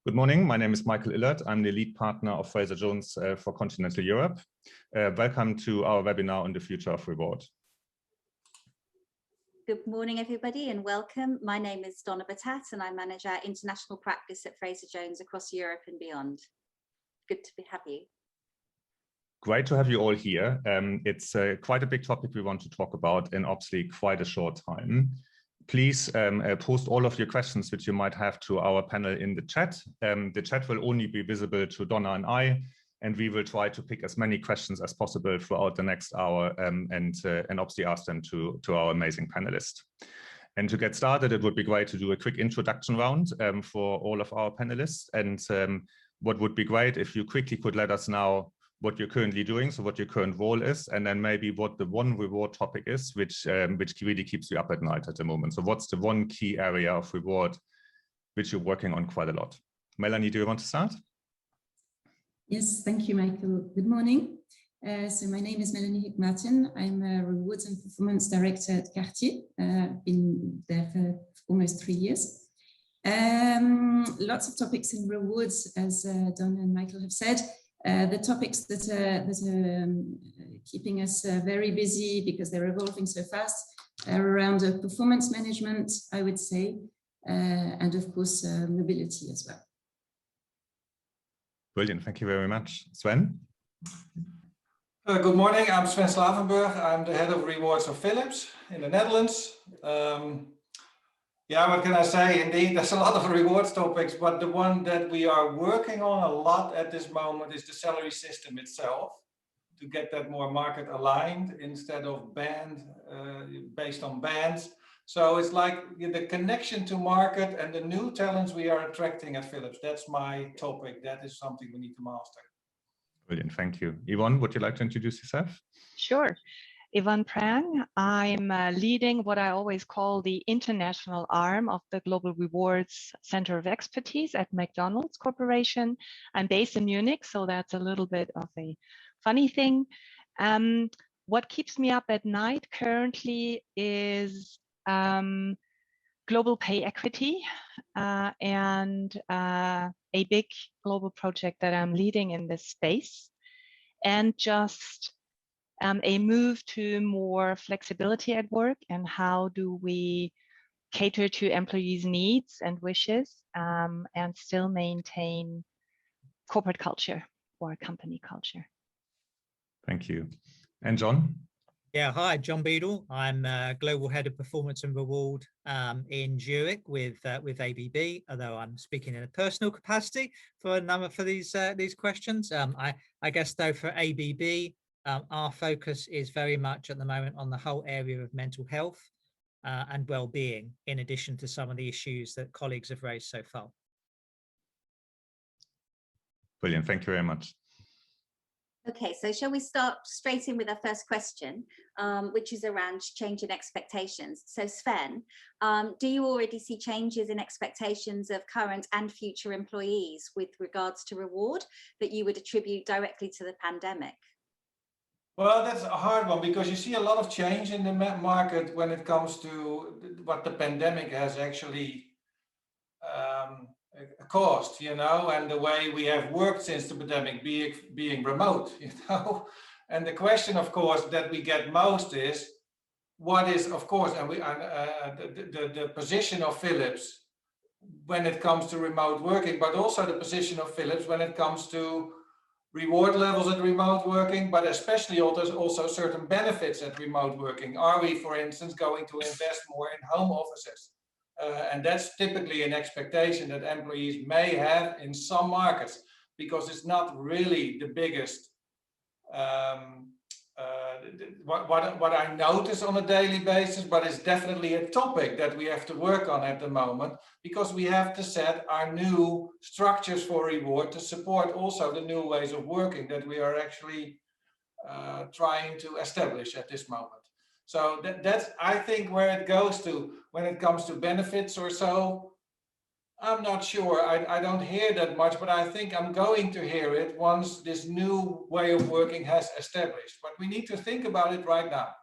Good morning. My name is Michael Illert. I'm the lead partner of Frazer Jones for Continental Europe. Welcome to our webinar on the future of reward. Good morning, everybody, and welcome. My name is Donna Batat, and I manage our international practice at Frazer Jones across Europe and beyond. Good to have you. Great to have you all here. It's quite a big topic we want to talk about in obviously quite a short time. Please post all of your questions which you might have to our panel in the chat. The chat will only be visible to Donna and I, and we will try to pick as many questions as possible throughout the next hour and obviously ask them to our amazing panelists. And to get started, it would be great to do a quick introduction round for all of our panelists. And what would be great if you quickly could let us know what you're currently doing, so what your current role is, and then maybe what the one reward topic is, which really keeps you up at night at the moment. So what's the one key area of reward which you're working on quite a lot? Melanie, do you want to start? Yes, thank you, Michael. Good morning. So my name is Melanie Martin. I'm a Rewards and Performance Director at Cartier. I've been there for almost 3 years. Lots of topics in rewards, as Donna and Michael have said. The topics that are keeping us very busy because they're evolving so fast are around performance management, I would say, and of course, mobility as well. Brilliant, thank you very much. Sven? Good morning, I'm Sven Slavenberg. I'm the head of rewards of Philips in the Netherlands. Yeah, what can I say? Indeed, there's a lot of rewards topics, but the one that we are working on a lot at this moment is the salary system itself, to get that more market aligned instead of based on bands. So it's like the connection to market and the new talents we are attracting at Philips. That's my topic. That is something we need to master. Brilliant, thank you. Yvonne, would you like to introduce yourself? Sure. Yvonne Prang. I'm leading what I always call the international arm of the Global Rewards Center of Expertise at McDonald's Corporation. I'm based in Munich, so that's a little bit of a funny thing. What keeps me up at night currently is global pay equity and a big global project that I'm leading in this space, and just a move to more flexibility at work, and how do we cater to employees' needs and wishes and still maintain corporate culture or company culture. Thank you. And John? Yeah, hi, John Beadle. I'm Global Head of Performance and Reward in Zurich with ABB, although I'm speaking in a personal capacity for these questions. I guess though for ABB, our focus is very much at the moment on the whole area of mental health and well-being, in addition to some of the issues that colleagues have raised so far. Brilliant, thank you very much. Okay, so shall we start straight in with our first question, which is around change in expectations. So Sven, do you already see changes in expectations of current and future employees with regards to reward that you would attribute directly to the pandemic? Well, that's a hard one, because you see a lot of change in the market when it comes to what the pandemic has actually caused, you know, and the way we have worked since the pandemic, being remote, you know. And the question, of course, that we get most is, what is, of course, and the position of Philips when it comes to remote working, but also the position of Philips when it comes to reward levels at remote working, but especially also certain benefits at remote working. Are we, for instance, going to invest more in home offices? And that's typically an expectation that employees may have in some markets, because it's not really the biggest, what I notice on a daily basis, but it's definitely a topic that we have to work on at the moment, because we have to set our new structures for reward to support also the new ways of working that we are actually trying to establish at this moment. So that's, I think, where it goes to when it comes to benefits or so. I'm not sure. I don't hear that much, but I think I'm going to hear it once this new way of working has established. But we need to think about it right now.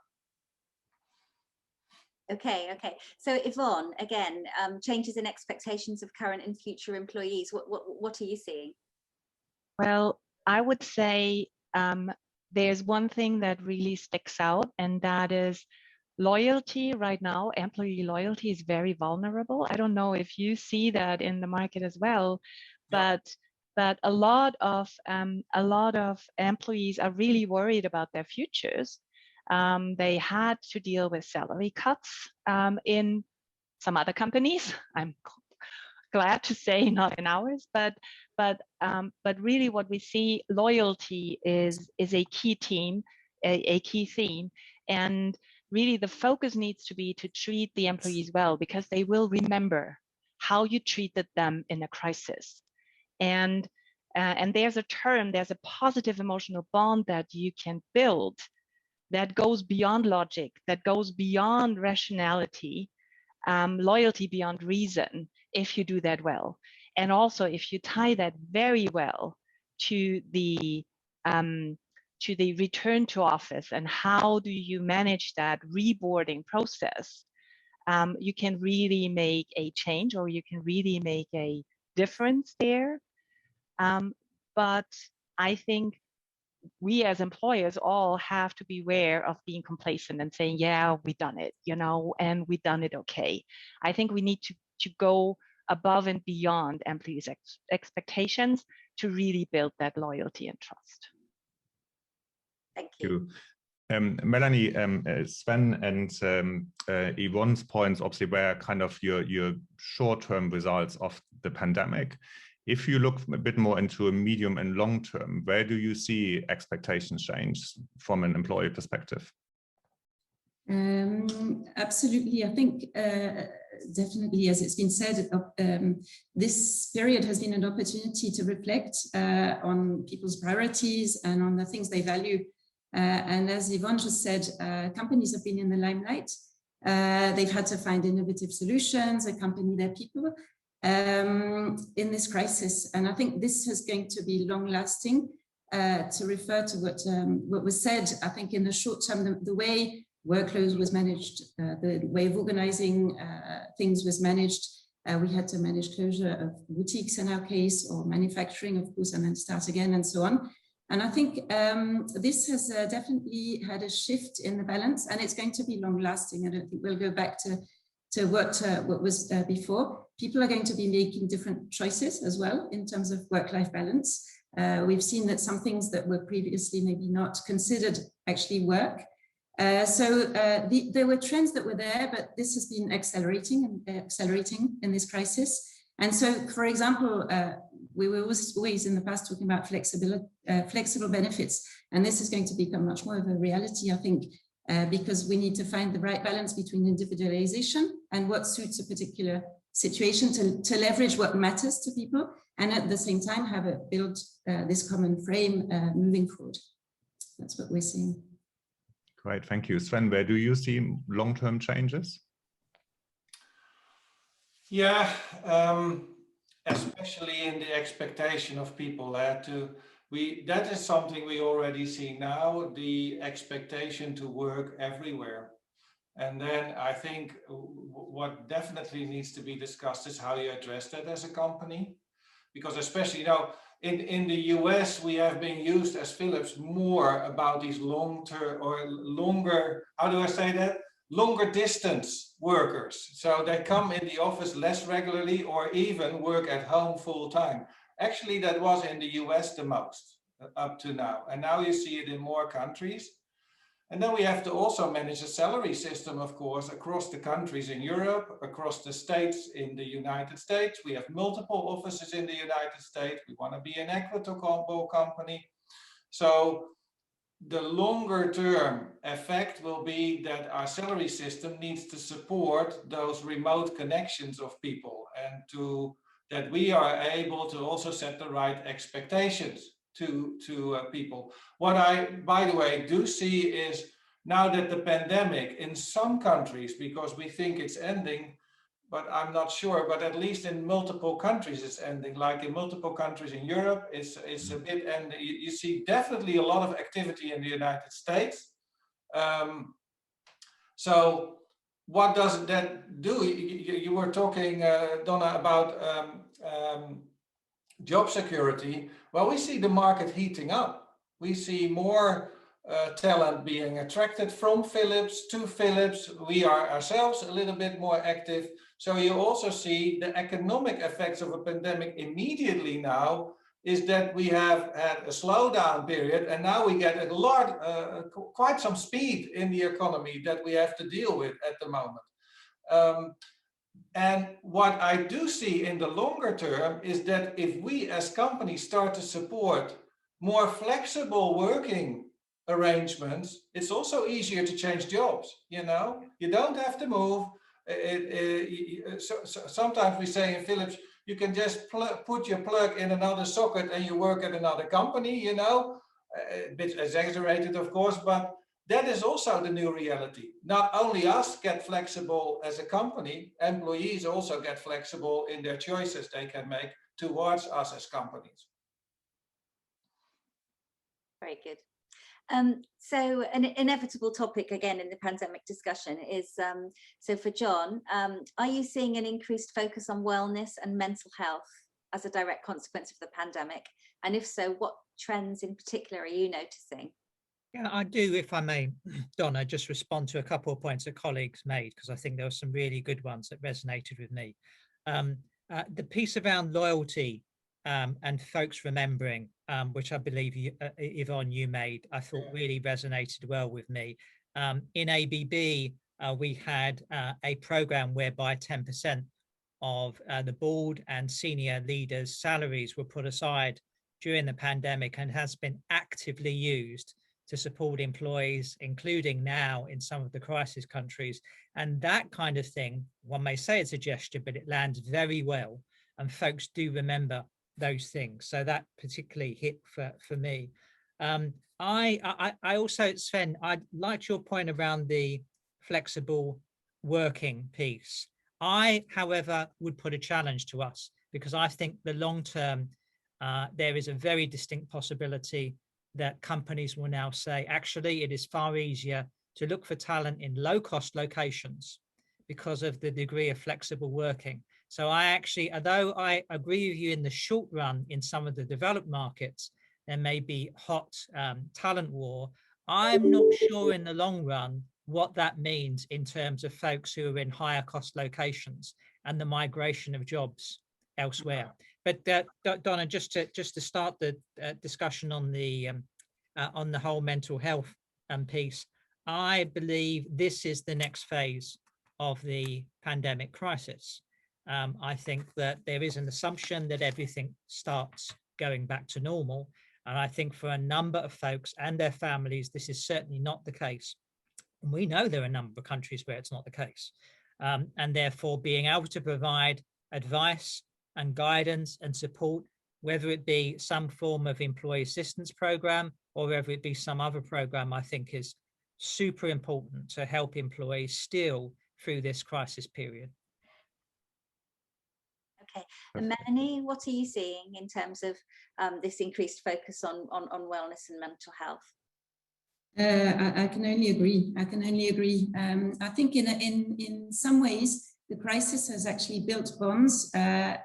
Okay, okay. So Yvonne, again, changes in expectations of current and future employees. What are you seeing? Well, I would say there's one thing that really sticks out, and that is loyalty right now. Employee loyalty is very vulnerable. I don't know if you see that in the market as well, but a lot of employees are really worried about their futures. They had to deal with salary cuts in some other companies. I'm glad to say not in ours, but really what we see, loyalty is a key theme, a key theme, and really the focus needs to be to treat the employees well, because they will remember how you treated them in a crisis. And there's a positive emotional bond that you can build that goes beyond logic, that goes beyond rationality, loyalty beyond reason, if you do that well. And also if you tie that very well to the return to office and how do you manage that reboarding process, you can really make a change, or you can really make a difference there. But I think we as employers all have to be aware of being complacent and saying, yeah, we done it, and we done it okay. I think we need to go above and beyond employees' expectations to really build that loyalty and trust. Thank you. Melanie, Sven and Yvonne's points obviously were kind of your short-term results of the pandemic. If you look a bit more into a medium and long term, where do you see expectations change from an employee perspective? Absolutely. I think definitely, as it's been said, this period has been an opportunity to reflect on people's priorities and on the things they value. And as Yvonne just said, companies have been in the limelight. They've had to find innovative solutions, accompany their people in this crisis. And I think this is going to be long lasting. To refer to what was said, I think in the short term, the way workload was managed, the way of organizing things was managed, we had to manage closure of boutiques in our case, or manufacturing, of course, and then start again and so on. And I think this has definitely had a shift in the balance, and it's going to be long lasting. I don't think we'll go back to what was before. People are going to be making different choices as well in terms of work-life balance. We've seen that some things that were previously maybe not considered actually work. So there were trends that were there, but this has been accelerating in this crisis. And so, for example, we were always in the past talking about flexible benefits, and this is going to become much more of a reality, I think, because we need to find the right balance between individualization and what suits a particular situation to leverage what matters to people, and at the same time build this common frame moving forward. That's what we're seeing. Great, thank you. Sven, where do you see long-term changes? Yeah, especially in the expectation of people that is something we already see now, the expectation to work everywhere. And then I think what definitely needs to be discussed is how you address that as a company, because especially, in the US, we have been used as Philips more about these long-term or longer, how do I say that? Longer distance workers. So they come in the office less regularly or even work at home full time. Actually, that was in the US the most up to now. And now you see it in more countries. And then we have to also manage a salary system, of course, across the countries in Europe, across the states in the United States. We have multiple offices in the United States. We want to be an equitable company. So the longer term effect will be that our salary system needs to support those remote connections of people, and that we are able to also set the right expectations to people. What I, by the way, do see is now that the pandemic in some countries, because we think it's ending, but I'm not sure, but at least in multiple countries it's ending, like in multiple countries in Europe, it's a bit, and you see definitely a lot of activity in the United States. So what does that do? You were talking, Donna, about job security. Well, we see the market heating up. We see more talent being attracted from Philips to Philips. We are ourselves a little bit more active. So you also see the economic effects of a pandemic immediately now is that we have had a slowdown period, and now we get a lot, quite some speed in the economy that we have to deal with at the moment. And what I do see in the longer term is that if we as companies start to support more flexible working arrangements, it's also easier to change jobs. You know, you don't have to move. Sometimes we say in Philips, you can just put your plug in another socket and you work at another company, you know, a bit exaggerated, of course, but that is also the new reality. Not only us get flexible as a company, employees also get flexible in their choices they can make towards us as companies. Very good. So an inevitable topic again in the pandemic discussion is, so for John, are you seeing an increased focus on wellness and mental health as a direct consequence of the pandemic? And if so, what trends in particular are you noticing? Yeah, I do, if I may, Donna, just respond to a couple of points that colleagues made, because I think there were some really good ones that resonated with me. The piece around loyalty and folks remembering, which I believe Yvonne, you made, I thought really resonated well with me. In ABB, we had a program whereby 10% of the board and senior leaders' salaries were put aside during the pandemic and has been actively used to support employees, including now in some of the crisis countries. And that kind of thing, one may say it's a gesture, but it lands very well. And folks do remember those things. So that particularly hit for me. I also, Sven, I liked your point around the flexible working piece. I, however, would put a challenge to us, because I think the long term, there is a very distinct possibility that companies will now say, actually, it is far easier to look for talent in low-cost locations because of the degree of flexible working. So I actually, although I agree with you in the short run, in some of the developed markets, there may be hot talent war, I'm not sure in the long run what that means in terms of folks who are in higher cost locations and the migration of jobs elsewhere. But Donna, just to start the discussion on the whole mental health piece, I believe this is the next phase of the pandemic crisis. I think that there is an assumption that everything starts going back to normal, and I think for a number of folks and their families, this is certainly not the case. And we know there are a number of countries where it's not the case, and therefore being able to provide advice and guidance and support, whether it be some form of employee assistance program or whether it be some other program, I think is super important to help employees still through this crisis period. Okay, and Melanie, what are you seeing in terms of this increased focus on wellness and mental health? I can only agree. I can only agree. I think in some ways, the crisis has actually built bonds. The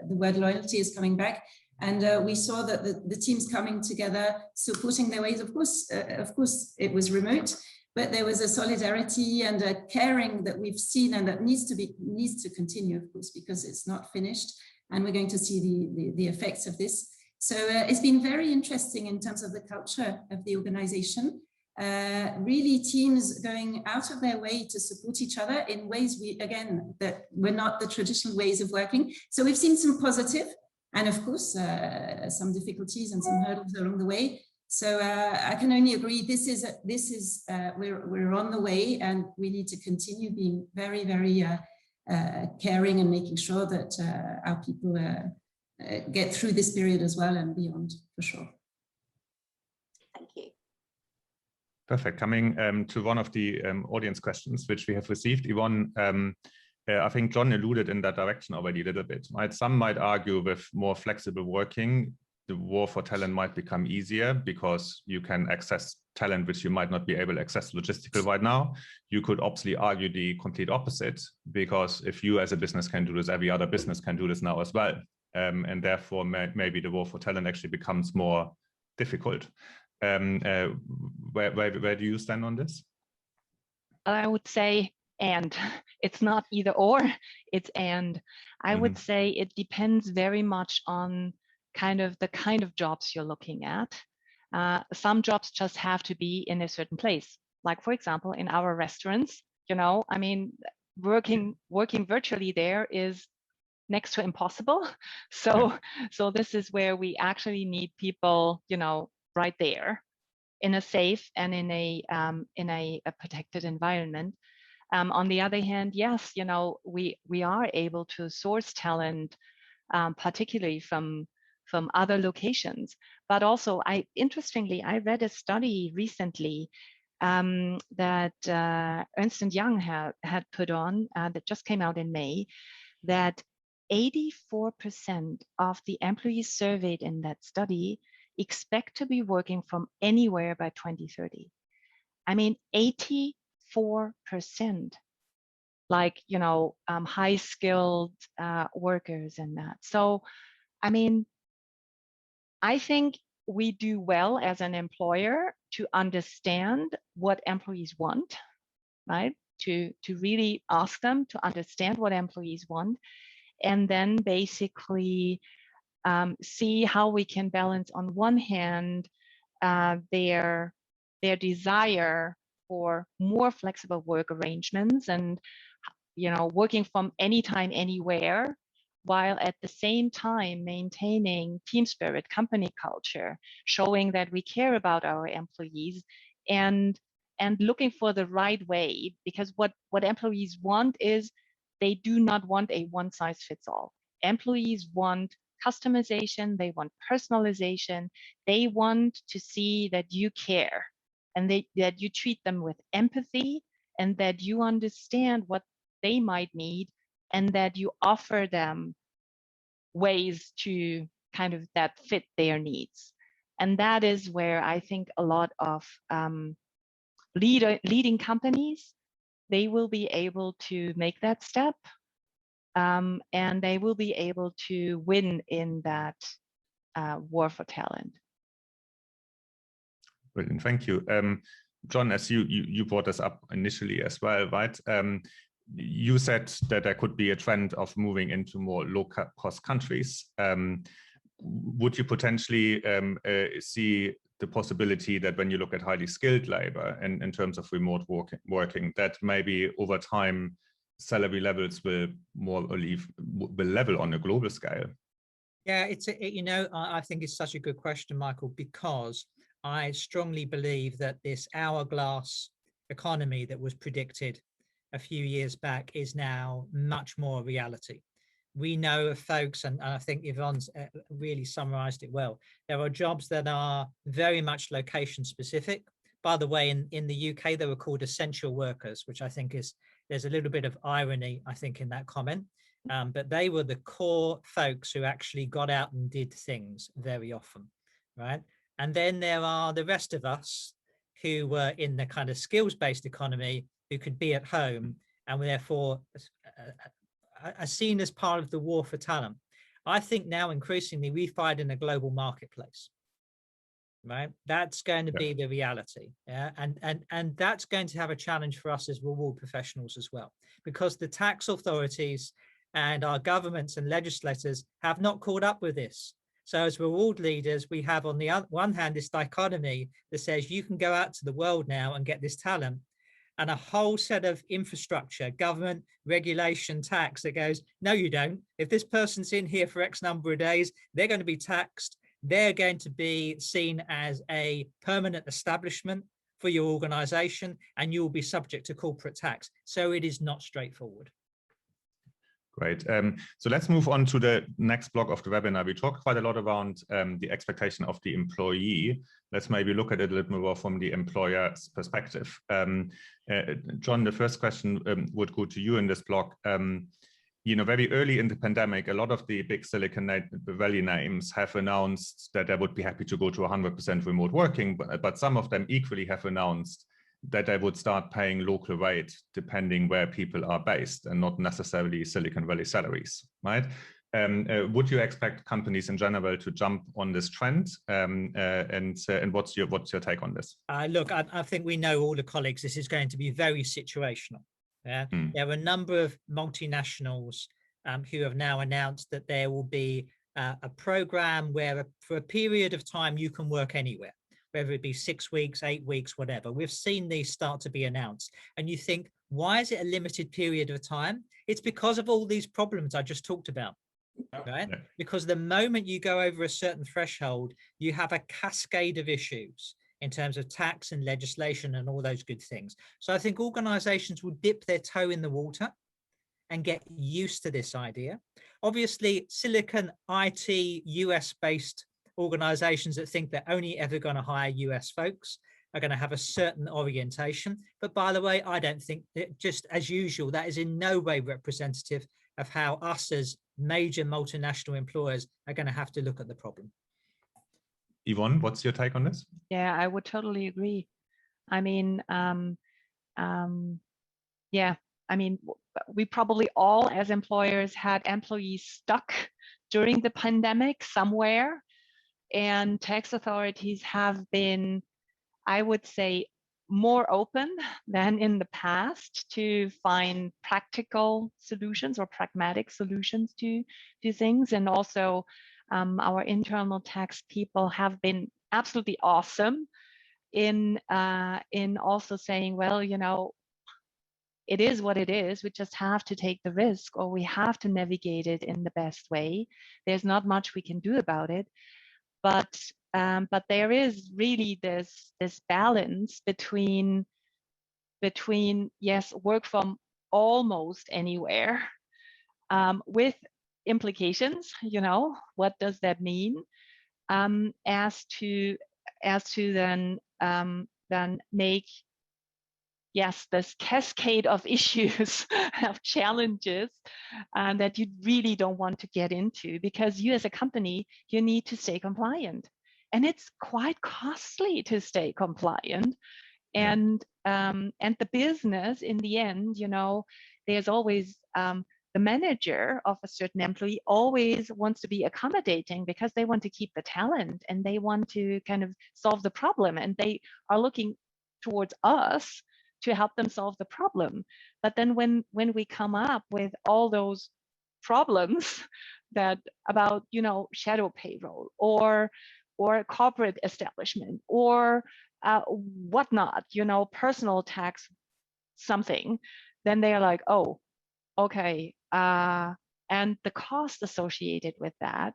word loyalty is coming back. And we saw that the teams coming together, supporting their ways. Of course, it was remote, but there was a solidarity and a caring that we've seen and that needs to continue, of course, because it's not finished. And we're going to see the effects of this. So it's been very interesting in terms of the culture of the organization. Really teams going out of their way to support each other in ways that were not the traditional ways of working. So we've seen some positive and of course some difficulties and some hurdles along the way. So I can only agree, we're on the way, and we need to continue being very, very caring and making sure that our people get through this period as well and beyond, for sure. Thank you. Perfect. Coming to one of the audience questions which we have received, Yvonne, I think John alluded in that direction already a little bit. Right? Some might argue with more flexible working, the war for talent might become easier because you can access talent which you might not be able to access logistical right now. You could obviously argue the complete opposite, because if you as a business can do this, every other business can do this now as well. And therefore, maybe the war for talent actually becomes more difficult. Where do you stand on this? I would say, and it's not either or, it's and. I would say it depends very much on the kind of jobs you're looking at. Some jobs just have to be in a certain place. Like, for example, in our restaurants, I mean, working virtually there is next to impossible. So this is where we actually need people, right there in a safe and in a protected environment. On the other hand, yes, we are able to source talent, particularly from other locations. But also, interestingly, I read a study recently that Ernst & Young had put on that just came out in May, that 84% of the employees surveyed in that study expect to be working from anywhere by 2030. I mean, 84%, like, high skilled workers and that. So, I mean, I think we do well as an employer to understand what employees want, right? To really ask them to understand what employees want, and then basically see how we can balance, on one hand, their desire for more flexible work arrangements and working from anytime, anywhere, while at the same time maintaining team spirit, company culture, showing that we care about our employees, and looking for the right way, because what employees want is, they do not want a one size fits all. Employees want customization, they want personalization, they want to see that you care, and that you treat them with empathy, and that you understand what they might need, and that you offer them ways to that fit their needs. And that is where I think a lot of leading companies, they will be able to make that step, and they will be able to win in that war for talent. Brilliant, thank you. John, as you brought this up initially as well, right? You said that there could be a trend of moving into more low-cost countries. Would you potentially see the possibility that when you look at highly skilled labor and in terms of remote working, that maybe over time salary levels will level on a global scale? Yeah, I think it's such a good question, Michael, because I strongly believe that this hourglass economy that was predicted a few years back is now much more a reality. We know of folks, and I think Yvonne's really summarized it well. There are jobs that are very much location specific. By the way, in the UK, they were called essential workers, which I think there's a little bit of irony, I think, in that comment. But they were the core folks who actually got out and did things very often, right? And then there are the rest of us who were in the kind of skills-based economy, who could be at home and therefore are seen as part of the war for talent. I think now increasingly we find in a global marketplace, right? That's going to be the reality, yeah, and that's going to have a challenge for us as reward professionals as well, because the tax authorities and our governments and legislators have not caught up with this. So as reward leaders, we have on the one hand this dichotomy that says you can go out to the world now and get this talent, and a whole set of infrastructure, government, regulation, tax that goes, no, you don't. If this person's in here for X number of days, they're going to be taxed. They're going to be seen as a permanent establishment for your organization, and you will be subject to corporate tax. So it is not straightforward. Great. So let's move on to the next block of the webinar. We talked quite a lot around the expectation of the employee. Let's maybe look at it a little more from the employer's perspective. John, the first question would go to you in this block. very early in the pandemic, a lot of the big Silicon Valley names have announced that they would be happy to go to 100% remote working, but some of them equally have announced that they would start paying local rate depending where people are based and not necessarily Silicon Valley salaries, right? Would you expect companies in general to jump on this trend? And what's your take on this? Look, I think we know, all the colleagues, this is going to be very situational. Yeah, there are a number of multinationals who have now announced that there will be a program where for a period of time you can work anywhere, whether it be 6 weeks, 8 weeks, whatever. We've seen these start to be announced, and you think, why is it a limited period of time? It's because of all these problems I just talked about. Right? Yeah. Because the moment you go over a certain threshold, you have a cascade of issues in terms of tax and legislation and all those good things. So I think organizations will dip their toe in the water and get used to this idea. Obviously, Silicon IT US-based organizations that think they're only ever going to hire US folks are going to have a certain orientation. But by the way, I don't think that, just as usual, that is in no way representative of how us as major multinational employers are going to have to look at the problem. Yvonne, what's your take on this? Yeah, I would totally agree. I mean, yeah, I mean, we probably all as employers had employees stuck during the pandemic somewhere, and tax authorities have been, I would say, more open than in the past to find practical solutions or pragmatic solutions to things. And also our internal tax people have been absolutely awesome in also saying, well, you know, it is what it is. We just have to take the risk, or we have to navigate it in the best way. There's not much we can do about it. But there is really this balance between yes, work from almost anywhere, with implications. You know, what does that mean? As to then make, yes, this cascade of issues, of challenges that you really don't want to get into, because you as a company, you need to stay compliant. And it's quite costly to stay compliant. And the business, in the end, you know, there's always the manager of a certain employee always wants to be accommodating, because they want to keep the talent and they want to kind of solve the problem, and they are looking towards us to help them solve the problem. But then when we come up with all those problems that about, you know, shadow payroll or corporate establishment or whatnot, you know, personal tax something, then they are like, oh, okay, and the cost associated with that,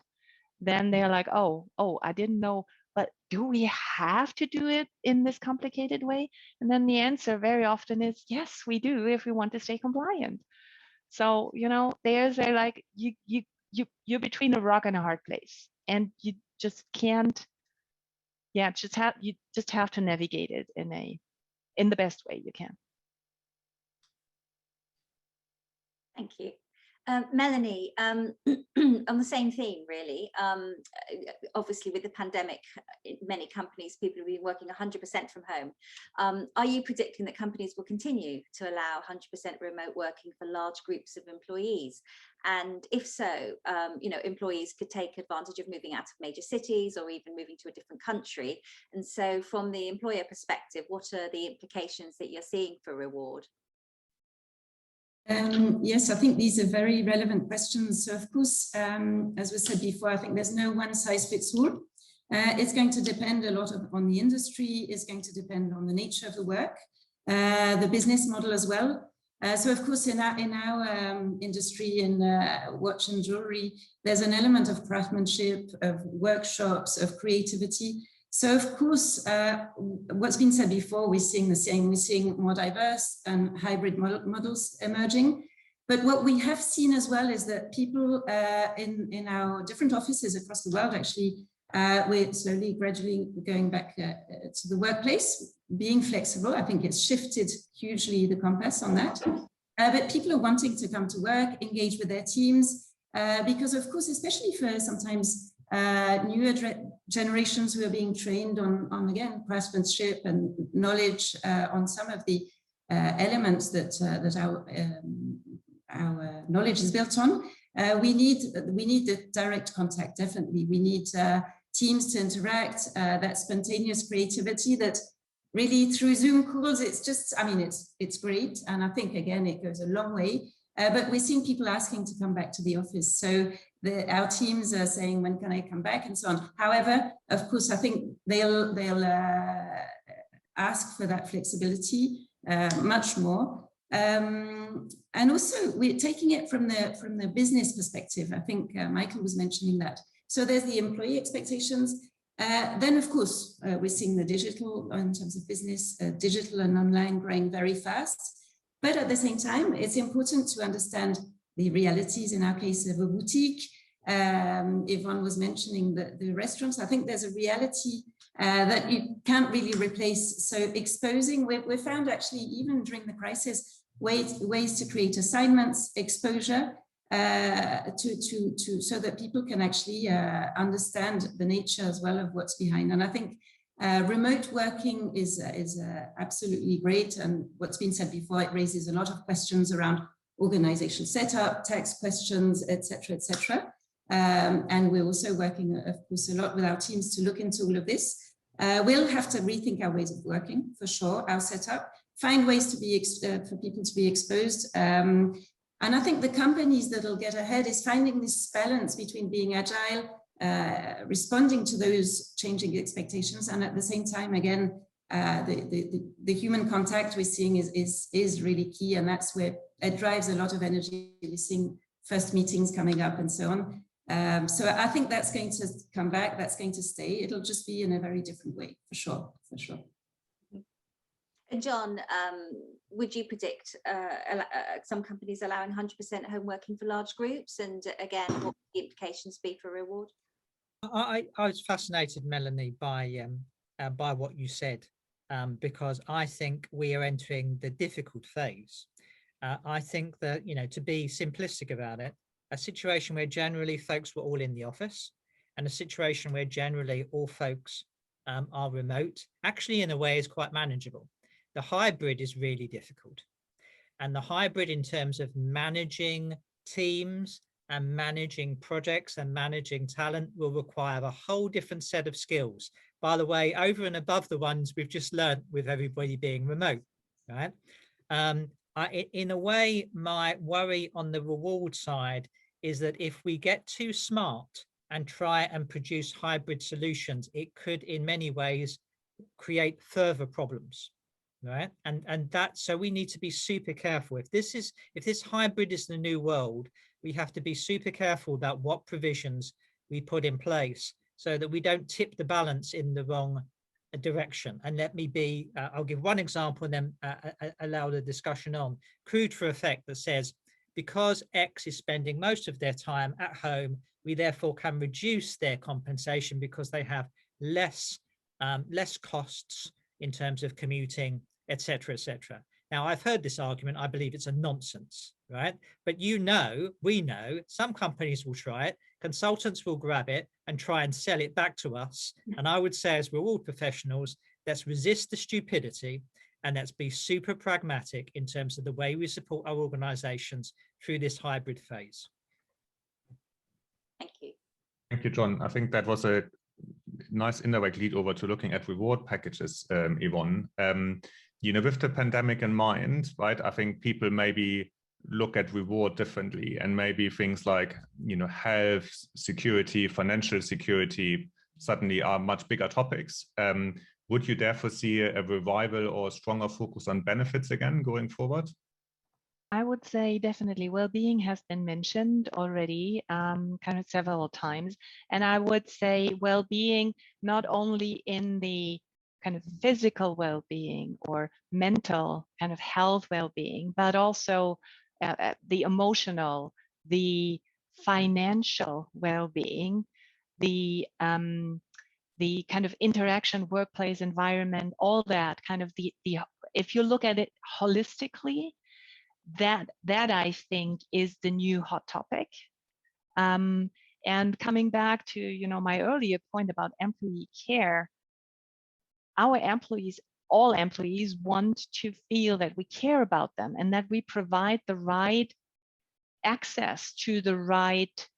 then they're like, oh, I didn't know. But do we have to do it in this complicated way? And then the answer very often is yes, we do, if we want to stay compliant. So, you know, there's a like you're between a rock and a hard place, and you just can't. Yeah, you just have to navigate it in the best way you can. Thank you. Melanie, on the same theme, really, obviously with the pandemic, many companies, people have been working 100% from home. Are you predicting that companies will continue to allow 100% remote working for large groups of employees? And if so, you know, employees could take advantage of moving out of major cities or even moving to a different country. And so from the employer perspective, what are the implications that you're seeing for reward? Yes, I think these are very relevant questions. So of course, as we said before, I think there's no one size fits all. It's going to depend a lot on the industry. It's going to depend on the nature of the work, the business model as well. So of course, in our industry, in watch and jewelry, there's an element of craftsmanship, of workshops, of creativity. So of course, what's been said before, we're seeing the same. We're seeing more diverse and hybrid models emerging. But what we have seen as well is that people in our different offices across the world, actually, we're slowly, gradually going back to the workplace, being flexible. I think it's shifted hugely the compass on that. but people are wanting to come to work, engage with their teams, because of course, especially for sometimes newer generations who are being trained on again, craftsmanship and knowledge on some of the elements that our knowledge is built on. We need the direct contact, definitely. We need teams to interact, that spontaneous creativity that really through Zoom calls, it's just, I mean, it's great. And I think, again, it goes a long way. But we're seeing people asking to come back to the office. So our teams are saying, when can I come back, and so on. However, of course, I think they'll ask for that flexibility much more. And also, we're taking it from the business perspective. I think Michael was mentioning that. So there's the employee expectations. Then, of course, we're seeing the digital in terms of business, digital and online growing very fast. But at the same time, it's important to understand the realities, in our case, of a boutique. Yvonne was mentioning the restaurants. I think there's a reality that you can't really replace. So exposing, we found actually, even during the crisis, ways to create assignments, exposure, so that people can actually understand the nature as well of what's behind. And I think remote working is absolutely great. And what's been said before, it raises a lot of questions around organization setup, tax questions, etc., etc. And we're also working, of course, a lot with our teams to look into all of this. We'll have to rethink our ways of working, for sure, our setup, find ways to be for people to be exposed. And I think the companies that'll get ahead is finding this balance between being agile, responding to those changing expectations, and at the same time, again, the human contact we're seeing is really key, and that's where it drives a lot of energy. We're seeing first meetings coming up and so on. So I think that's going to come back, that's going to stay. It'll just be in a very different way, for sure, for sure. And John, would you predict some companies allowing 100% home working for large groups? And again, what would the implications be for reward? I was fascinated, Melanie, by what you said, because I think we are entering the difficult phase. I think that, you know, to be simplistic about it, a situation where generally folks were all in the office, and a situation where generally all folks are remote, actually in a way is quite manageable. The hybrid is really difficult. And the hybrid in terms of managing teams and managing projects and managing talent will require a whole different set of skills. By the way, over and above the ones we've just learned with everybody being remote, right? In a way, my worry on the reward side is that if we get too smart and try and produce hybrid solutions, it could in many ways create further problems. Right, and that, so we need to be super careful. If this hybrid is the new world, we have to be super careful about what provisions we put in place so that we don't tip the balance in the wrong direction. And let me be, I'll give one example and then allow the discussion on. Crude for effect that says, because X is spending most of their time at home, we therefore can reduce their compensation because they have less costs in terms of commuting, etc., etc. Now, I've heard this argument. I believe it's a nonsense, right? But we know some companies will try it, consultants will grab it and try and sell it back to us. And I would say, as we're all professionals, let's resist the stupidity and let's be super pragmatic in terms of the way we support our organizations through this hybrid phase. Thank you. Thank you, John. I think that was a nice indirect lead over to looking at reward packages, Yvonne. You know, with the pandemic in mind, right, I think people maybe look at reward differently, and maybe things like, you know, health, security, financial security suddenly are much bigger topics. Would you therefore see a revival or stronger focus on benefits again going forward? I would say definitely well-being has been mentioned already kind of several times. And I would say well-being not only in the kind of physical well-being or mental kind of health well-being, but also the emotional, the financial well-being, the kind of interaction, workplace environment, all that kind of the if you look at it holistically, that I think is the new hot topic. And coming back to, you know, my earlier point about employee care, our employees, all employees, want to feel that we care about them and that we provide the right access to the right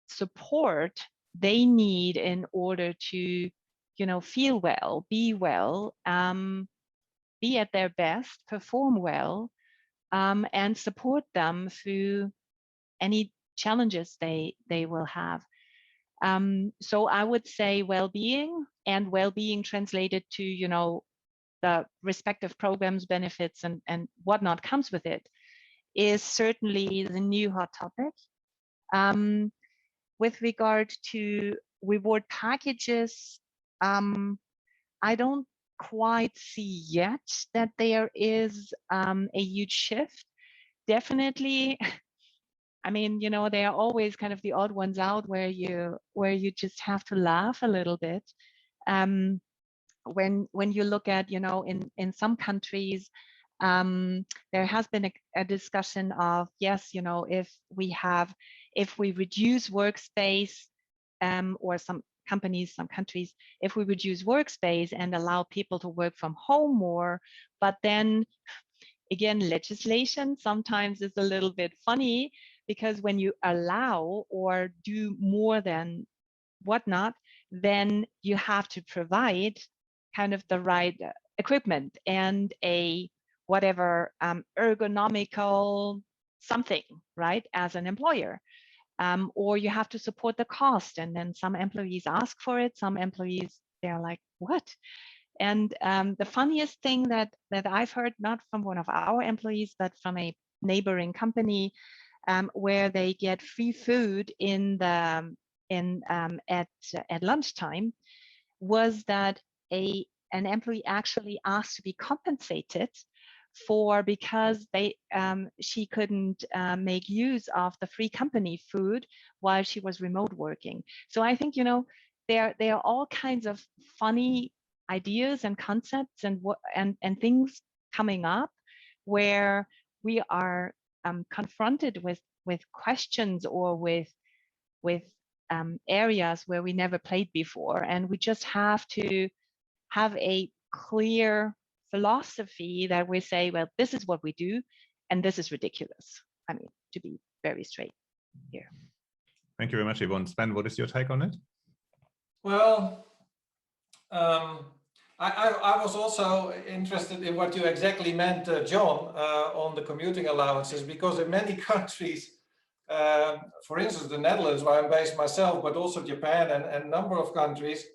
support they need in order to, you know, feel well, be at their best, perform well, and support them through any challenges they will have. So I would say well-being, and well-being translated to, you know, the respective programs, benefits, and whatnot comes with it, is certainly the new hot topic. With regard to reward packages, I don't quite see yet that there is a huge shift. Definitely, I mean, you know, they are always kind of the odd ones out where you just have to laugh a little bit. When you look at, you know, in some countries, there has been a discussion of, yes, you know, if we reduce workspace, or some companies, some countries, if we reduce workspace and allow people to work from home more, but then again, legislation sometimes is a little bit funny, because when you allow or do more than whatnot, then you have to provide kind of the right equipment and a whatever ergonomical something, right, as an employer. Or you have to support the cost, and then some employees ask for it, some employees, they're like, what? And the funniest thing that I've heard, not from one of our employees, but from a neighboring company, where they get free food at lunchtime, was that an employee actually asked to be compensated because she couldn't make use of the free company food while she was remote working. So I think, you know, there are all kinds of funny ideas and concepts and things coming up where we are confronted with questions or with areas where we never played before, and we just have to have a clear philosophy that we say, well, this is what we do, and this is ridiculous. I mean, to be very straight here. Thank you very much, Yvonne. Sven, what is your take on it? Well, I was also interested in what you exactly meant, John, on the commuting allowances, because in many countries, for instance, the Netherlands, where I'm based myself, but also Japan and a number of countries,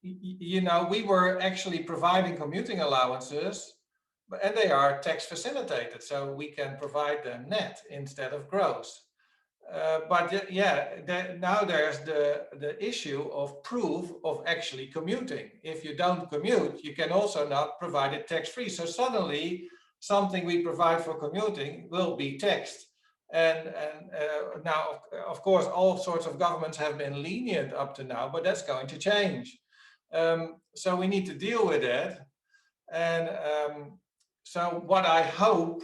you know, we were actually providing commuting allowances, and they are tax facilitated, so we can provide them net instead of gross. But yeah, now there's the issue of proof of actually commuting. If you don't commute, you can also not provide it tax-free. So suddenly something we provide for commuting will be taxed. And now, of course, all sorts of governments have been lenient up to now, but that's going to change. So we need to deal with that. And so what I hope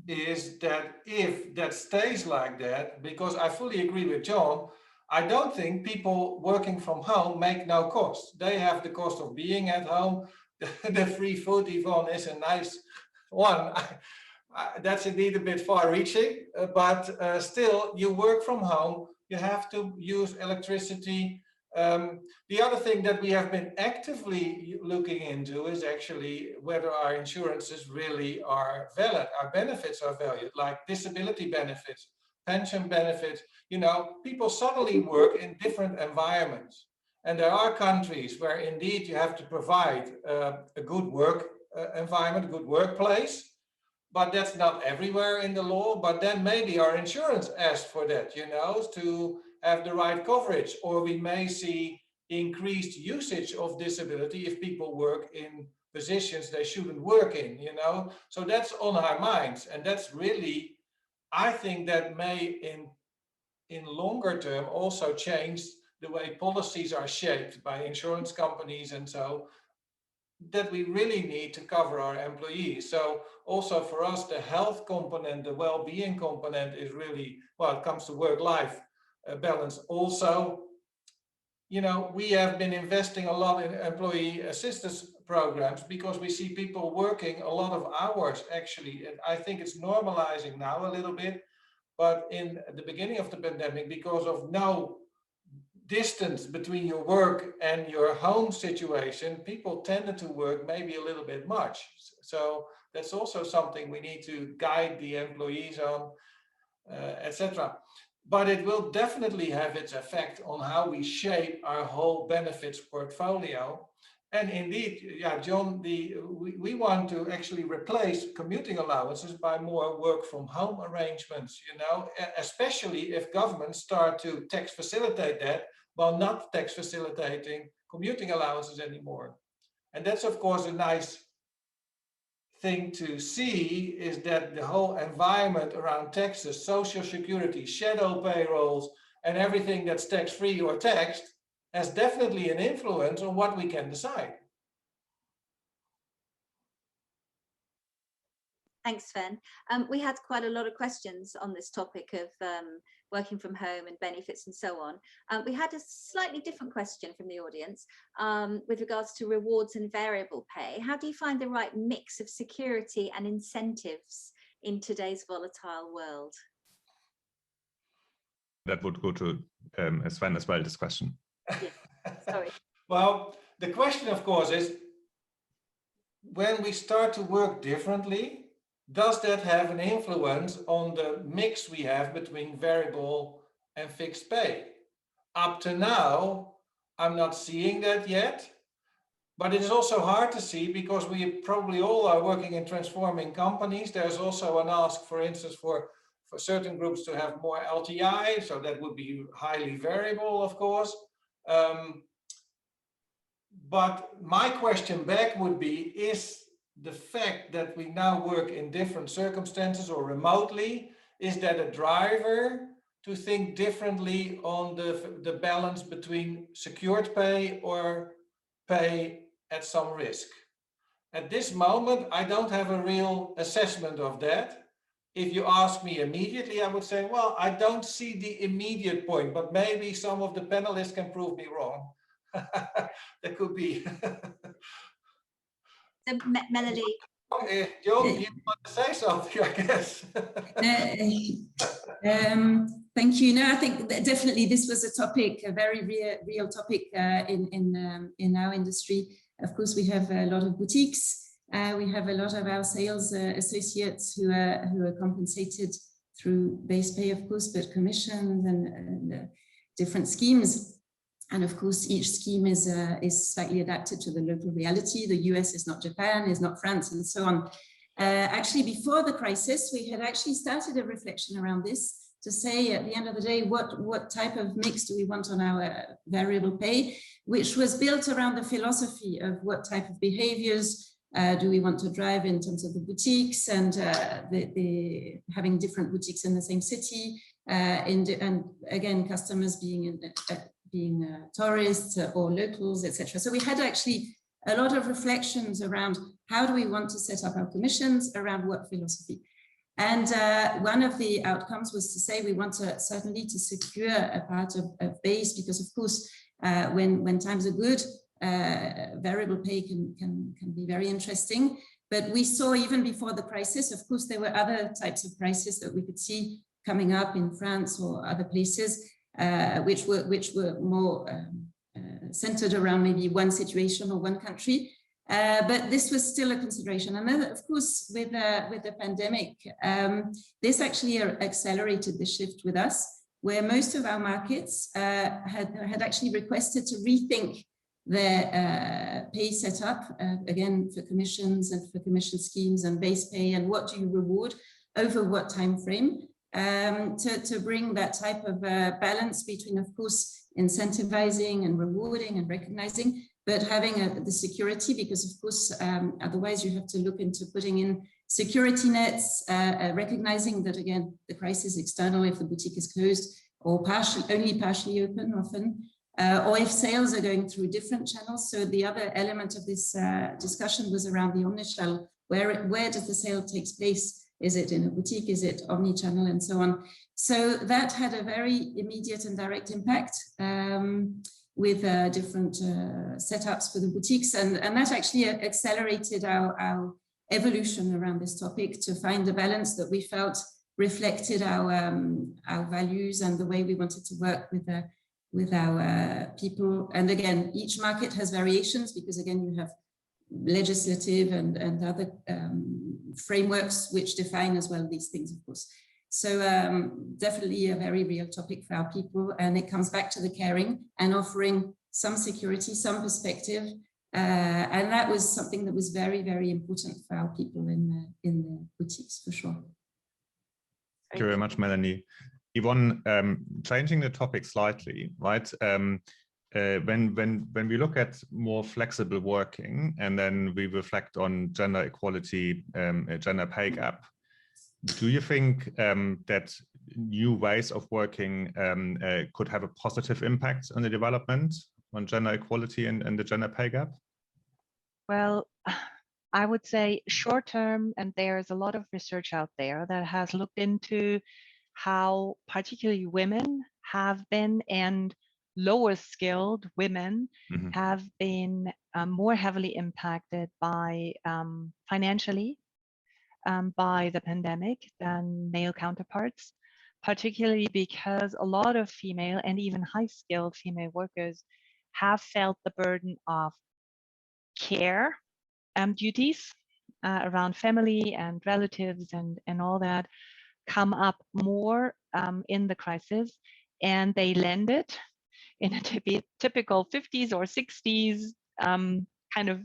is that if that stays like that, because I fully agree with John, I don't think people working from home make no cost. They have the cost of being at home. The free food, Yvonne, is a nice one. That's indeed a bit far-reaching, but still, you work from home, you have to use electricity. The other thing that we have been actively looking into is actually whether our insurances really are valid, our benefits are valued, like disability benefits, pension benefits. You know, people suddenly work in different environments. And there are countries where indeed you have to provide a good work environment, a good workplace. But that's not everywhere in the law. But then maybe our insurance asks for that, you know, to have the right coverage, or we may see increased usage of disability if people work in positions they shouldn't work in, you know. So that's on our minds, and that's really, I think that may in longer term also change the way policies are shaped by insurance companies. And so that we really need to cover our employees. So also for us, the health component, the well-being component is really, well, it comes to work-life balance. Also, you know, we have been investing a lot in employee assistance programs because we see people working a lot of hours actually. And I think it's normalizing now a little bit, but in the beginning of the pandemic, because of no distance between your work and your home situation, people tended to work maybe a little bit much. So that's also something we need to guide the employees on, etc. But it will definitely have its effect on how we shape our whole benefits portfolio. And indeed, yeah, John, we want to actually replace commuting allowances by more work from home arrangements, you know, especially if governments start to tax facilitate that while not tax facilitating commuting allowances anymore. And that's, of course, a nice thing to see, is that the whole environment around taxes, social security, shadow payrolls, and everything that's tax-free or taxed has definitely an influence on what we can decide. Thanks, Sven. We had quite a lot of questions on this topic of working from home and benefits and so on. We had a slightly different question from the audience with regards to rewards and variable pay. How do you find the right mix of security and incentives in today's volatile world? That would go to Sven as well, this question. Yeah. Sorry. Well, the question, of course, is when we start to work differently, does that have an influence on the mix we have between variable and fixed pay? Up to now, I'm not seeing that yet, but it is also hard to see because we probably all are working in transforming companies. There's also an ask, for instance, for certain groups to have more LTI, so that would be highly variable, of course. But my question back would be, is the fact that we now work in different circumstances or remotely, is that a driver to think differently on the balance between secured pay or pay at some risk? At this moment, I don't have a real assessment of that. If you ask me immediately, I would say, well, I don't see the immediate point, but maybe some of the panelists can prove me wrong. That could be. So, Melanie. John, you want to say something, I guess. Thank you. No, I think that definitely this was a topic, a very real topic in our industry. Of course, we have a lot of boutiques. We have a lot of our sales associates who are compensated through base pay, of course, but commissions and different schemes. And of course, each scheme is slightly adapted to the local reality. The US is not Japan, is not France, and so on. Actually, before the crisis, we had actually started a reflection around this to say, at the end of the day, what type of mix do we want on our variable pay, which was built around the philosophy of what type of behaviors do we want to drive in terms of the boutiques and having different boutiques in the same city, and again, customers being tourists or locals, etc. So we had actually a lot of reflections around how do we want to set up our commissions, around what philosophy. And one of the outcomes was to say we want to certainly to secure a part of base, because of course, when times are good, variable pay can be very interesting. But we saw even before the crisis, of course, there were other types of crises that we could see coming up in France or other places, which were more centered around maybe one situation or one country, but this was still a consideration. And then, of course, with the pandemic, this actually accelerated the shift with us, where most of our markets had actually requested to rethink their pay setup, again, for commissions and for commission schemes and base pay, and what do you reward over what time frame. To bring that type of balance between, of course, incentivizing and rewarding and recognizing, but having the security, because of course, otherwise you have to look into putting in security nets, recognizing that, again, the crisis is external if the boutique is closed or only partially open often. or if sales are going through different channels. So the other element of this discussion was around the omnichannel. Where does the sale take place? Is it in a boutique? Is it omnichannel, and so on? So that had a very immediate and direct impact with different setups for the boutiques, and that actually accelerated our evolution around this topic to find a balance that we felt reflected our values and the way we wanted to work with our people. And again, each market has variations because again, you have legislative and other frameworks which define as well these things, of course. So definitely a very real topic for our people, and it comes back to the caring and offering some security, some perspective, and that was something that was very, very important for our people in the boutiques, for sure. Thank you very much, Melanie. Yvonne, changing the topic slightly, right? When we look at more flexible working and then we reflect on gender equality, gender pay gap, do you think that new ways of working could have a positive impact on the development on gender equality and the gender pay gap? Well, I would say short term, and there's a lot of research out there that has looked into how particularly women have been, and lower skilled women have been more heavily impacted by financially by the pandemic than male counterparts, particularly because a lot of female and even high skilled female workers have felt the burden of care duties around family and relatives and all that come up more in the crisis, and they landed in a typical 50s or 60s kind of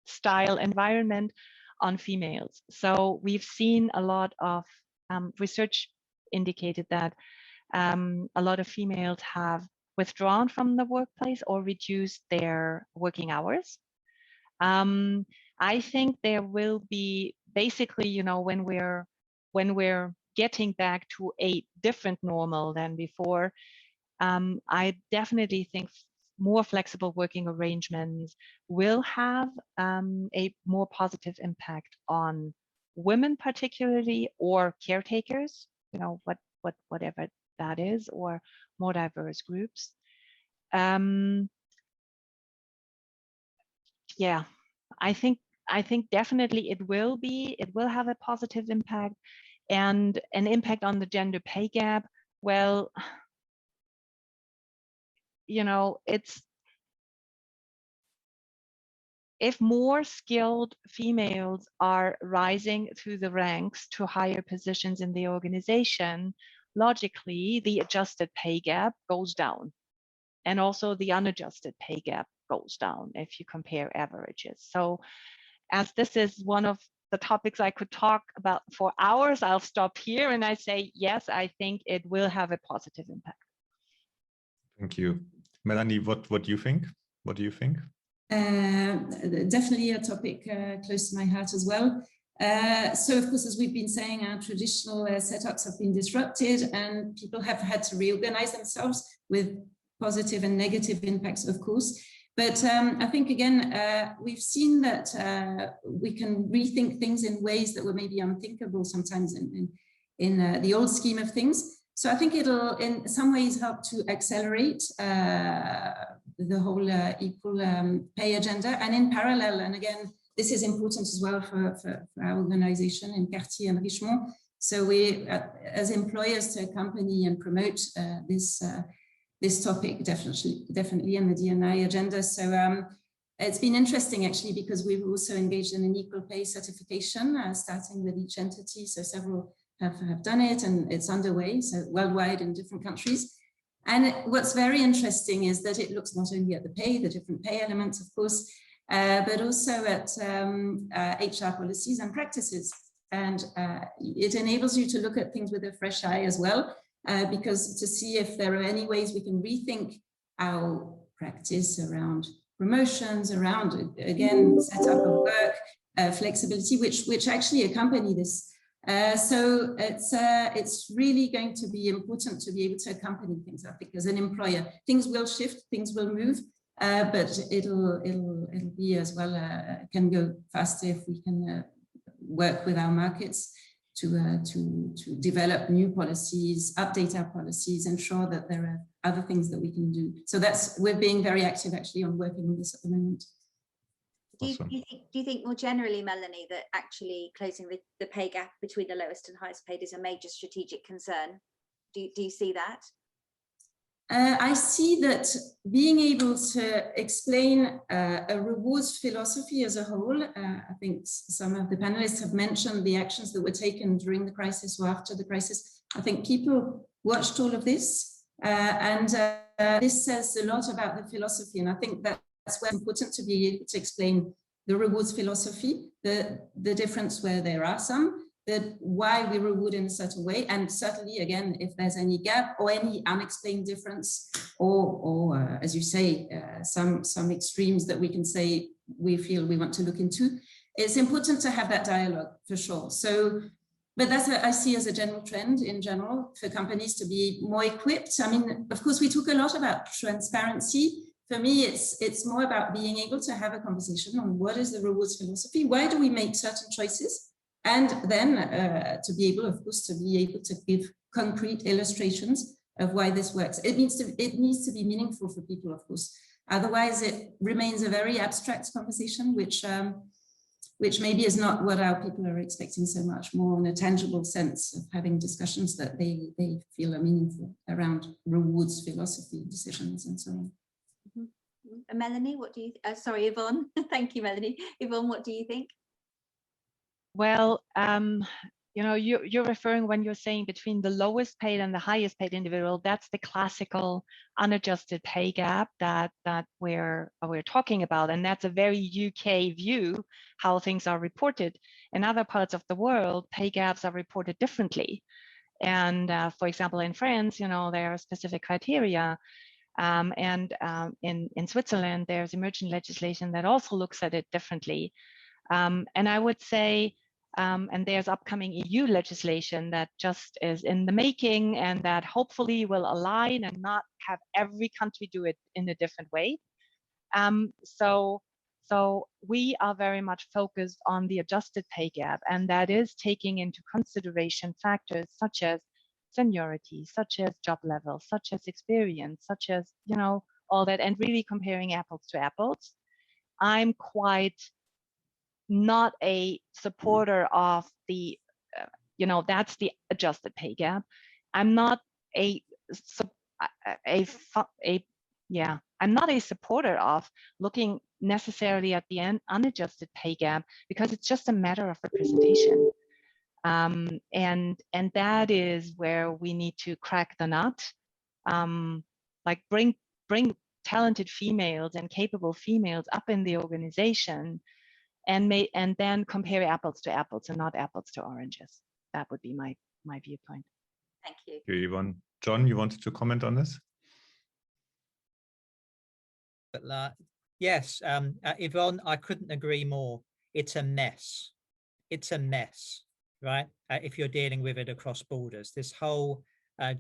style environment on females. So we've seen a lot of research indicated that a lot of females have withdrawn from the workplace or reduced their working hours. I think there will be basically, you know, when we're getting back to a different normal than before, I definitely think more flexible working arrangements will have a more positive impact on women particularly, or caretakers, you know, whatever that is, or more diverse groups. Yeah, I think definitely it will have a positive impact, and an impact on the gender pay gap. Well, you know, if more skilled females are rising through the ranks to higher positions in the organization, logically the adjusted pay gap goes down, and also the unadjusted pay gap goes down if you compare averages. So as this is one of the topics I could talk about for hours, I'll stop here and I say, yes, I think it will have a positive impact. Thank you. Melanie, what do you think? What do you think? Definitely a topic close to my heart as well. So of course, as we've been saying, our traditional setups have been disrupted and people have had to reorganize themselves with positive and negative impacts, of course. But I think, again, we've seen that we can rethink things in ways that were maybe unthinkable sometimes in the old scheme of things. So I think it'll, in some ways, help to accelerate the whole equal pay agenda. And in parallel, and again, this is important as well for our organization in Cartier and Richemont. So we, as employers, to accompany and promote this topic definitely in the D&I agenda. So it's been interesting actually, because we've also engaged in an equal pay certification, starting with each entity. So several have done it, and it's underway, so worldwide in different countries. And what's very interesting is that it looks not only at the pay, the different pay elements, of course, but also at HR policies and practices. And it enables you to look at things with a fresh eye as well, because to see if there are any ways we can rethink our practice around promotions, around, again, setup of work, flexibility, which actually accompany this So it's really going to be important to be able to accompany things. I think as an employer, things will shift, things will move, but it'll be as well, can go faster if we can work with our markets to develop new policies, update our policies, ensure that there are other things that we can do. So we're being very active actually on working on this at the moment. Do you think more generally, Melanie, that actually closing the pay gap between the lowest and highest paid is a major strategic concern? Do you see that? I see that being able to explain a rewards philosophy as a whole, I think some of the panelists have mentioned the actions that were taken during the crisis or after the crisis. I think people watched all of this, and this says a lot about the philosophy, and I think that's where it's important to be able to explain the rewards philosophy, the difference where there are some, why we reward in a certain way, and certainly again, if there's any gap or any unexplained difference, or as you say, some extremes that we can say we feel we want to look into, it's important to have that dialogue for sure. So, but that's what I see as a general trend in general for companies to be more equipped. I mean, of course, we talk a lot about transparency. For me, it's more about being able to have a conversation on what is the rewards philosophy, why do we make certain choices, and then to be able, of course, to be able to give concrete illustrations of why this works. It needs to be meaningful for people, of course. Otherwise, it remains a very abstract conversation, which maybe is not what our people are expecting so much, more in a tangible sense of having discussions that they feel are meaningful around rewards philosophy, decisions, and so on. Mm-hmm. Melanie, what do you? Sorry, Yvonne. Thank you, Melanie. Yvonne, what do you think? Well, you know, you're referring when you're saying between the lowest paid and the highest paid individual, that's the classical unadjusted pay gap that we're talking about. And that's a very UK view, how things are reported. In other parts of the world, pay gaps are reported differently. And for example, in France, you know, there are specific criteria. And in Switzerland, there's emerging legislation that also looks at it differently. And I would say, and there's upcoming EU legislation that just is in the making and that hopefully will align and not have every country do it in a different way. So we are very much focused on the adjusted pay gap, and that is taking into consideration factors such as seniority, such as job level, such as experience, such as, you know, all that, and really comparing apples to apples. I'm quite not a supporter of the, you know, that's the adjusted pay gap. I'm not I'm not a supporter of looking necessarily at the unadjusted pay gap, because it's just a matter of representation. And that is where we need to crack the nut, like bring talented females and capable females up in the organization, and then compare apples to apples and not apples to oranges. That would be my viewpoint. Thank you. Thank you, Yvonne. John, you wanted to comment on this? Yes, Yvonne, I couldn't agree more. It's a mess. It's a mess, right? If you're dealing with it across borders, this whole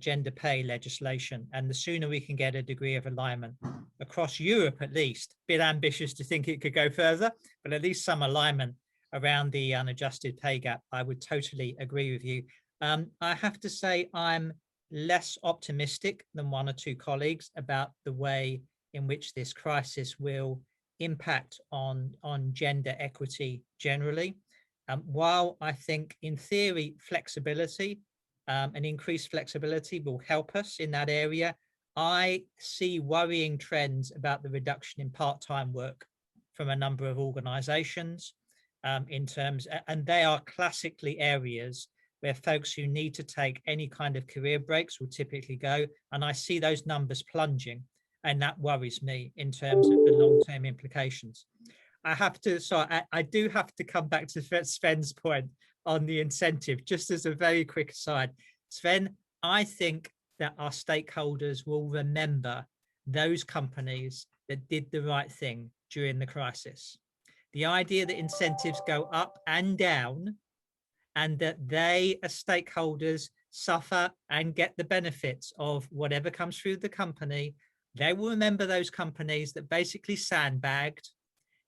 gender pay legislation, and the sooner we can get a degree of alignment across Europe, at least, a bit ambitious to think it could go further, but at least some alignment around the unadjusted pay gap, I would totally agree with you. I have to say I'm less optimistic than one or two colleagues about the way in which this crisis will impact on gender equity generally. While I think in theory flexibility, and increased flexibility will help us in that area, I see worrying trends about the reduction in part-time work from a number of organizations in terms, and they are classically areas where folks who need to take any kind of career breaks will typically go. And I see those numbers plunging, and that worries me in terms of the long-term implications. I do have to come back to Sven's point on the incentive, just as a very quick aside. Sven, I think that our stakeholders will remember those companies that did the right thing during the crisis. The idea that incentives go up and down and that they as stakeholders suffer and get the benefits of whatever comes through the company. They will remember those companies that basically sandbagged,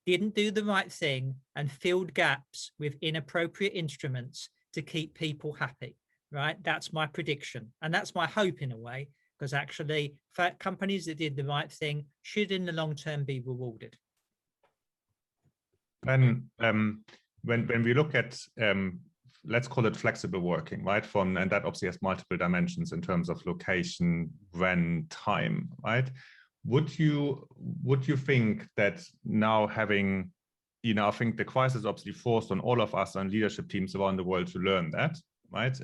didn't do the right thing, and filled gaps with inappropriate instruments to keep people happy, right? That's my prediction. And that's my hope in a way, because actually companies that did the right thing should in the long term be rewarded. And when we look at, let's call it flexible working, right? And that obviously has multiple dimensions in terms of location, when, time, right? Would you think that now having, I think the crisis obviously forced on all of us on leadership teams around the world to learn that, right?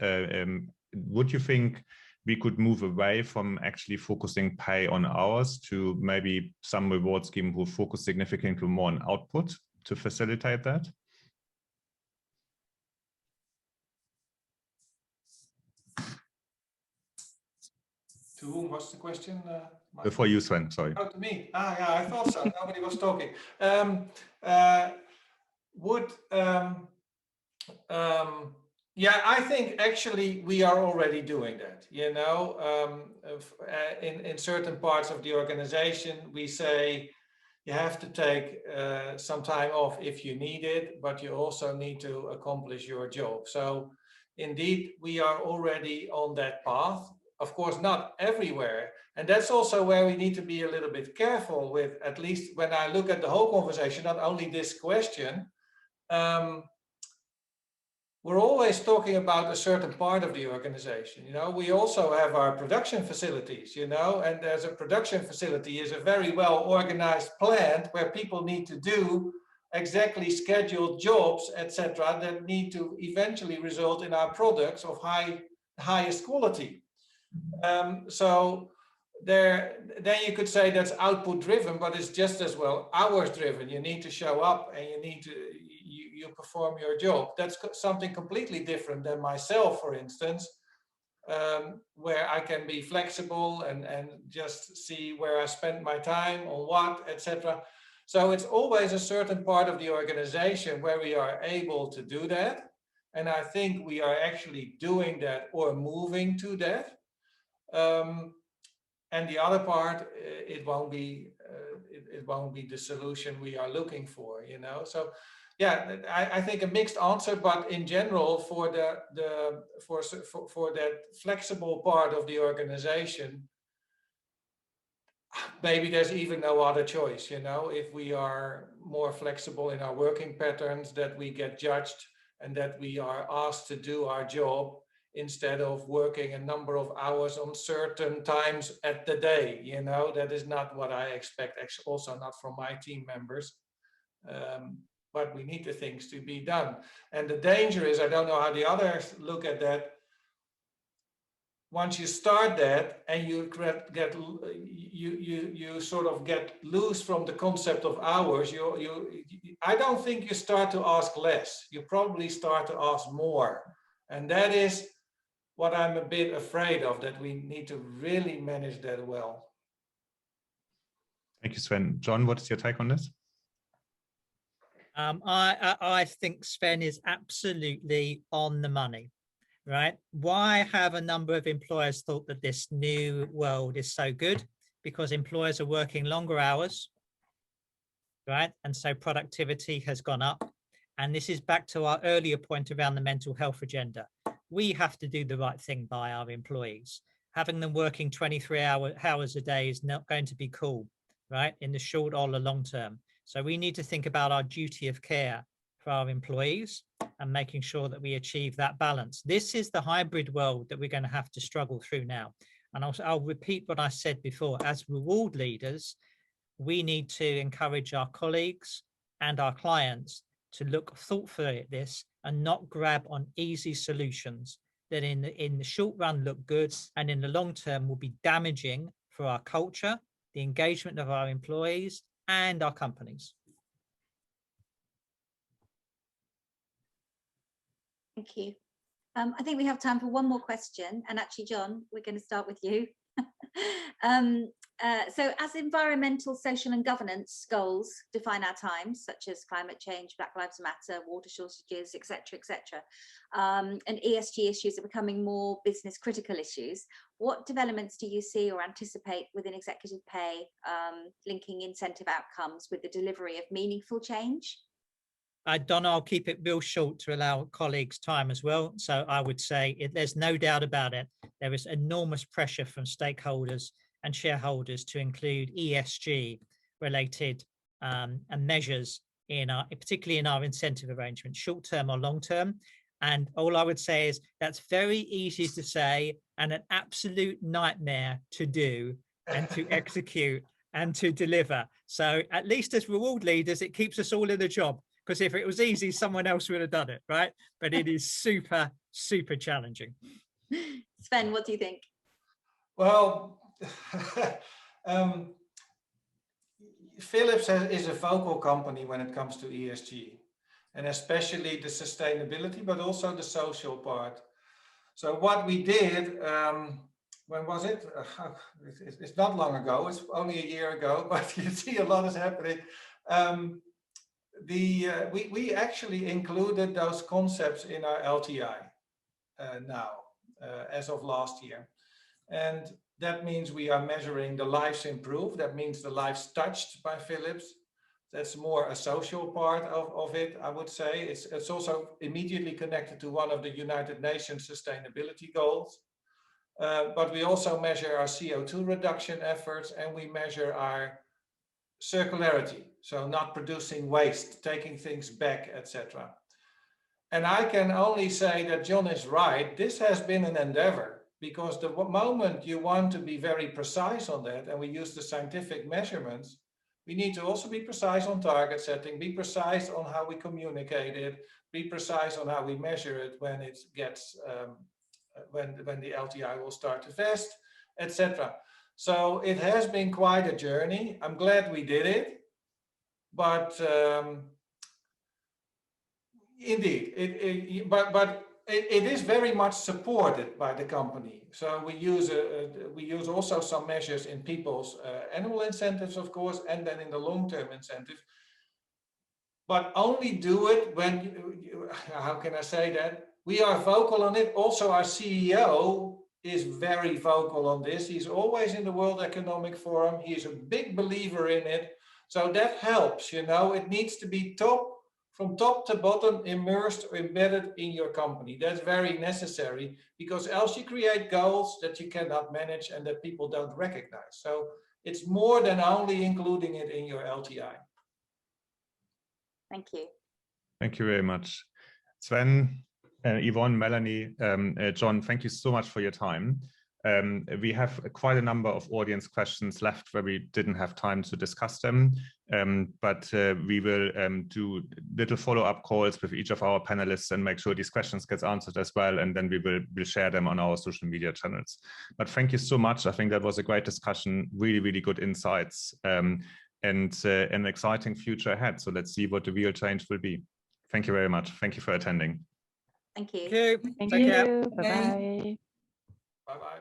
Would you think we could move away from actually focusing pay on hours to maybe some reward scheme who focus significantly more on output to facilitate that? To whom was the question? For you, Sven, sorry. Oh, to me. Ah, yeah, I thought so. Nobody was talking. Yeah, I think actually we are already doing that. In certain parts of the organization, we say you have to take some time off if you need it, but you also need to accomplish your job. So indeed, we are already on that path. Of course, not everywhere. And that's also where we need to be a little bit careful with, at least when I look at the whole conversation, not only this question. We're always talking about a certain part of the organization. We also have our production facilities, and there's a production facility is a very well organized plant where people need to do exactly scheduled jobs, etc., that need to eventually result in our products of highest quality. So then you could say that's output driven, but it's just as well hours driven. You need to show up and you need to you perform your job. That's something completely different than myself, for instance, where I can be flexible and just see where I spend my time, on what, etc. So it's always a certain part of the organization where we are able to do that. And I think we are actually doing that or moving to that. And the other part, it won't be the solution we are looking for, So yeah, I think a mixed answer, but in general, for that flexible part of the organization, maybe there's even no other choice, if we are more flexible in our working patterns, that we get judged and that we are asked to do our job instead of working a number of hours on certain times at the day, that is not what I expect, also not from my team members. But we need the things to be done. And the danger is, I don't know how the others look at that. Once you start that and you sort of get loose from the concept of hours, I don't think you start to ask less. You probably start to ask more. And that is what I'm a bit afraid of, that we need to really manage that well. Thank you, Sven. John, what is your take on this? I think Sven is absolutely on the money, right? Why have a number of employers thought that this new world is so good? Because employers are working longer hours, right? And so productivity has gone up. And this is back to our earlier point around the mental health agenda. We have to do the right thing by our employees. Having them working 23 hours a day is not going to be cool, right? In the short or the long term. So we need to think about our duty of care for our employees and making sure that we achieve that balance. This is the hybrid world that we're going to have to struggle through now. And I'll repeat what I said before. As reward leaders, we need to encourage our colleagues and our clients to look thoughtfully at this and not grab on easy solutions that in the short run look good and in the long term will be damaging for our culture, the engagement of our employees and our companies. Thank you. I think we have time for one more question. And actually, John, we're going to start with you. So as environmental, social and governance goals define our times, such as climate change, Black Lives Matter, water shortages, etc., etc., and ESG issues are becoming more business critical issues, what developments do you see or anticipate within executive pay, linking incentive outcomes with the delivery of meaningful change? Donna, I'll keep it real short to allow colleagues time as well. So I would say there's no doubt about it. There is enormous pressure from stakeholders and shareholders to include ESG related and measures in particularly in our incentive arrangements, short term or long term. And all I would say is that's very easy to say and an absolute nightmare to do and to execute and to deliver. So at least as reward leaders, it keeps us all in a job. Because if it was easy, someone else would have done it, right? But it is super, super challenging. Sven, what do you think? Well, Philips is a vocal company when it comes to ESG, and especially the sustainability, but also the social part. So what we did, when was it? It's not long ago, it's only a year ago, but you see a lot is happening. We actually included those concepts in our LTI now, as of last year. And that means we are measuring the lives improved. That means the lives touched by Philips. That's more a social part of it, I would say. It's also immediately connected to one of the United Nations sustainability goals. But we also measure our CO2 reduction efforts, and we measure our circularity. So not producing waste, taking things back, etc. And I can only say that John is right. This has been an endeavor, because the moment you want to be very precise on that, and we use the scientific measurements, we need to also be precise on target setting, be precise on how we communicate it, be precise on how we measure it when it gets, when the LTI will start to vest, etc. So it has been quite a journey. I'm glad we did it, but indeed, it is very much supported by the company. So we use also some measures in people's annual incentives, of course, and then in the long-term incentive. But only do it when, how can I say that? We are vocal on it. Also, our CEO is very vocal on this. He's always in the World Economic Forum. He's a big believer in it. So that helps, you know. It needs to be from top to bottom, immersed or embedded in your company. That's very necessary, because else you create goals that you cannot manage and that people don't recognize. So it's more than only including it in your LTI. Thank you. Thank you very much. Sven, Yvonne, Melanie, John, thank you so much for your time. We have quite a number of audience questions left where we didn't have time to discuss them, but we will do little follow-up calls with each of our panelists and make sure these questions get answered as well, and then we'll share them on our social media channels. But thank you so much. I think that was a great discussion, really, really good insights, and an exciting future ahead. So let's see what the real change will be. Thank you very much. Thank you for attending. Thank you. Thank you. Thank Take care. you. Bye-bye. Bye-bye.